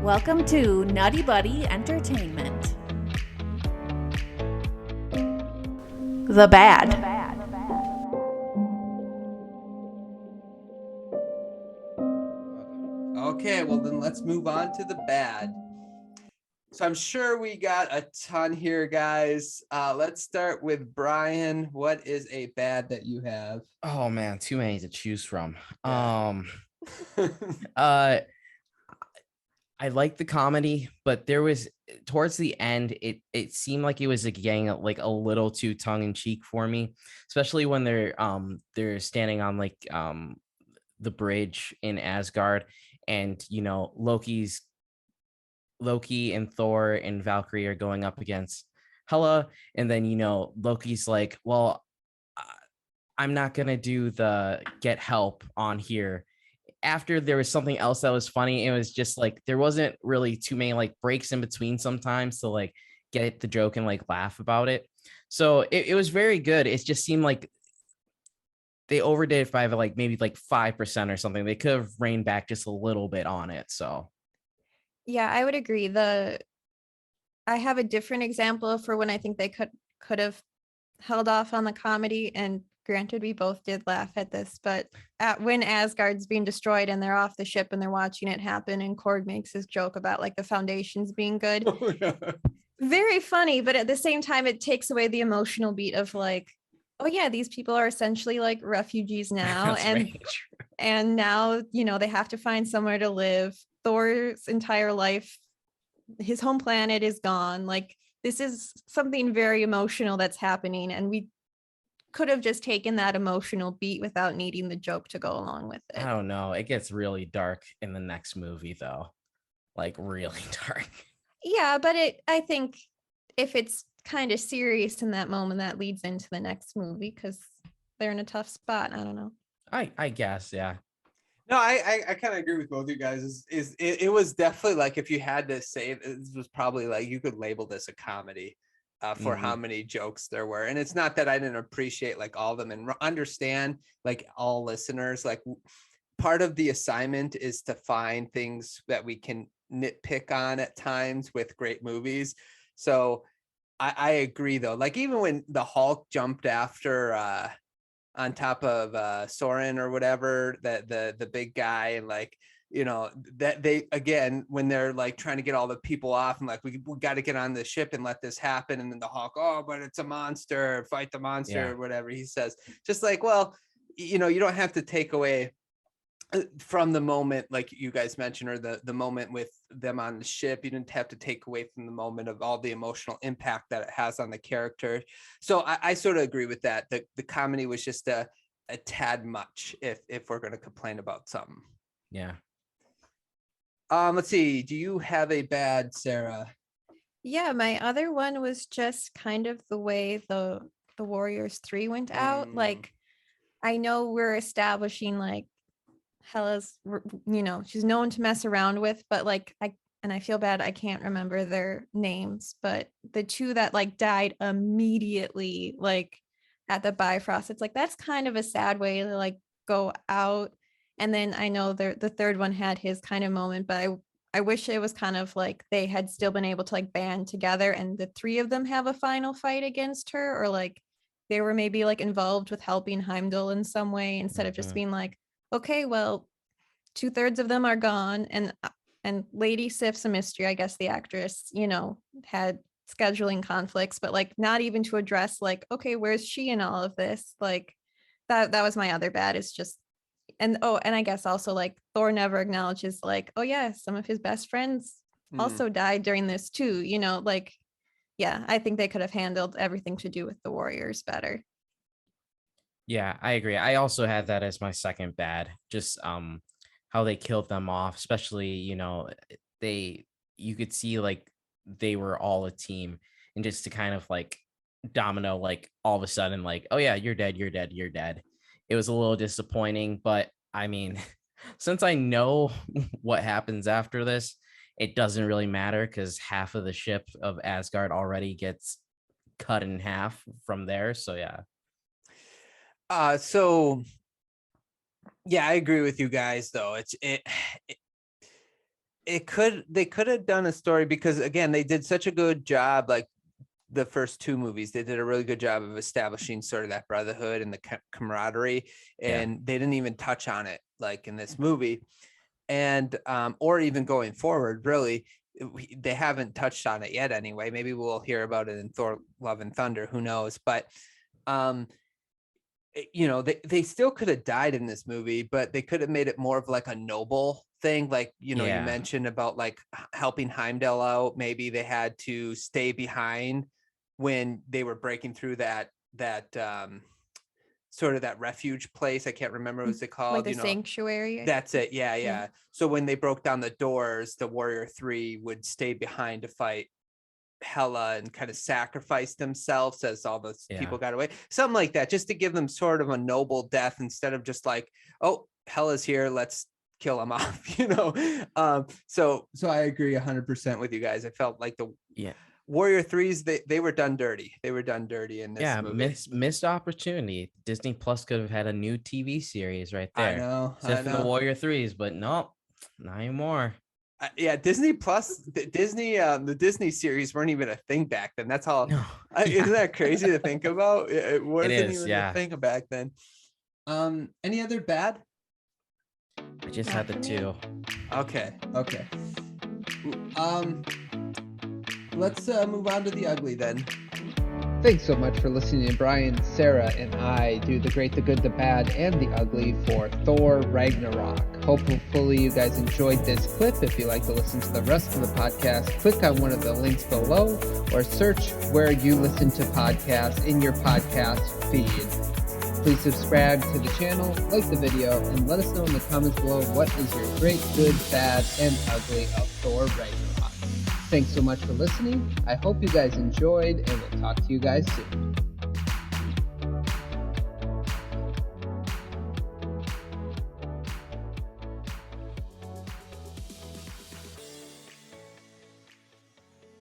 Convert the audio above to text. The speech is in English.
Welcome to NuttieBuddie Entertainment. The Bad. Okay, well then let's move on to the bad. So I'm sure we got a ton here, guys. Let's start with Brian. What is a bad that you have? Oh man, too many to choose from. Yeah. I like the comedy, but there was towards the end, it seemed like it was like getting like a little too tongue in cheek for me, especially when they're standing on like the bridge in Asgard, and Loki and Thor and Valkyrie are going up against Hela, and then Loki's like, well, I'm not gonna do the get help on here. After there was something else that was funny, it was just like there wasn't really too many like breaks in between sometimes to like get the joke and like laugh about it. So it was very good. It just seemed like they overdid it by like maybe like 5% or something. They could have reined back just a little bit on it. So Yeah, I would agree. I have a different example for when I think they could have held off on the comedy. And granted, we both did laugh at this, but when Asgard's being destroyed and they're off the ship and they're watching it happen, and Korg makes his joke about like the foundations being good. Oh, yeah. Very funny, but at the same time, it takes away the emotional beat of like, oh yeah, these people are essentially like refugees now, and now they have to find somewhere to live. Thor's entire life, his home planet is gone. Like, this is something very emotional that's happening, and we could have just taken that emotional beat without needing the joke to go along with it. I don't know. It gets really dark in the next movie though. Like really dark. Yeah, but I think if it's kind of serious in that moment, that leads into the next movie because they're in a tough spot. I don't know. I guess, yeah. No, I kind of agree with both of you guys. It was definitely like, if you had to say, this was probably like, you could label this a comedy for how many jokes there were. And it's not that I didn't appreciate like all of them and understand like all listeners, like part of the assignment is to find things that we can nitpick on at times with great movies. So I agree though. Like even when the Hulk jumped after on top of Soren or whatever, that the big guy, and like, that they, again, when they're like trying to get all the people off and like, we got to get on the ship and let this happen. And then the Hulk, oh, but it's a monster, fight the monster, or whatever he says. Just like, well, you don't have to take away from the moment, like you guys mentioned, or the moment with them on the ship. You didn't have to take away from the moment of all the emotional impact that it has on the character. So I sort of agree with that. The comedy was just a tad much, if we're going to complain about something. Yeah. Let's see. Do you have a bad, Sarah? Yeah, my other one was just kind of the way the Warriors 3 went out. Like, I know we're establishing like Hela's, she's known to mess around with, but like I feel bad, I can't remember their names, but the two that like died immediately, like at the Bifrost, it's like, that's kind of a sad way to like go out. And then I know the third one had his kind of moment, but I wish it was kind of like they had still been able to like band together and the three of them have a final fight against her, or like they were maybe like involved with helping Heimdall in some way, instead of just being like, okay, well, 2/3 of them are gone, and Lady Sif's a mystery. I guess the actress, had scheduling conflicts, but like not even to address like, okay, where's she in all of this? Like that was my other bad. Is just, and I guess also like Thor never acknowledges like, oh yeah, some of his best friends also died during this too. Like, yeah, I think they could have handled everything to do with the Warriors better. Yeah, I agree. I also had that as my second bad. Just how they killed them off, especially, you could see like they were all a team, and just to kind of like domino, like all of a sudden, like, oh yeah, you're dead, you're dead, you're dead. It was a little disappointing, but I mean, since I know what happens after this, it doesn't really matter because half of the ship of Asgard already gets cut in half from there. So yeah. So yeah, I agree with you guys though. they could have done a story, because again, they did such a good job, like the first two movies, they did a really good job of establishing sort of that brotherhood and the camaraderie, and they didn't even touch on it like in this movie. And or even going forward, really, they haven't touched on it yet anyway. Maybe we'll hear about it in Thor Love and Thunder, who knows. But you know, they still could have died in this movie, but they could have made it more of like a noble thing, like, you know, you mentioned about like helping Heimdall out. Maybe they had to stay behind when they were breaking through that sort of that refuge place. I can't remember what it's called. Like the sanctuary. That's it. Yeah. So when they broke down the doors, the Warrior 3 would stay behind to fight Hela and kind of sacrifice themselves as all those people got away. Something like that, just to give them sort of a noble death, instead of just like, oh, Hela's here, let's kill him off, you know. So I agree 100% with you guys. I felt like the Warrior 3s, they were done dirty. They were done dirty in this movie. Missed opportunity. Disney Plus could have had a new TV series right there. I know. Except for the Warrior 3s, but nope, not anymore. Disney Plus, the Disney series weren't even a thing back then. That's all. No. Isn't that crazy to think about? It wasn't even a thing back then. Any other bad? I just had the two. Okay. Let's move on to the ugly then. Thanks so much for listening to Brian, Sarah, and I do the great, the good, the bad, and the ugly for Thor Ragnarok. Hopefully you guys enjoyed this clip. If you like to listen to the rest of the podcast, click on one of the links below or search where you listen to podcasts in your podcast feed. Please subscribe to the channel, like the video, and let us know in the comments below what is your great, good, bad, and ugly of Thor Ragnarok. Thanks so much for listening. I hope you guys enjoyed, and we'll talk to you guys soon.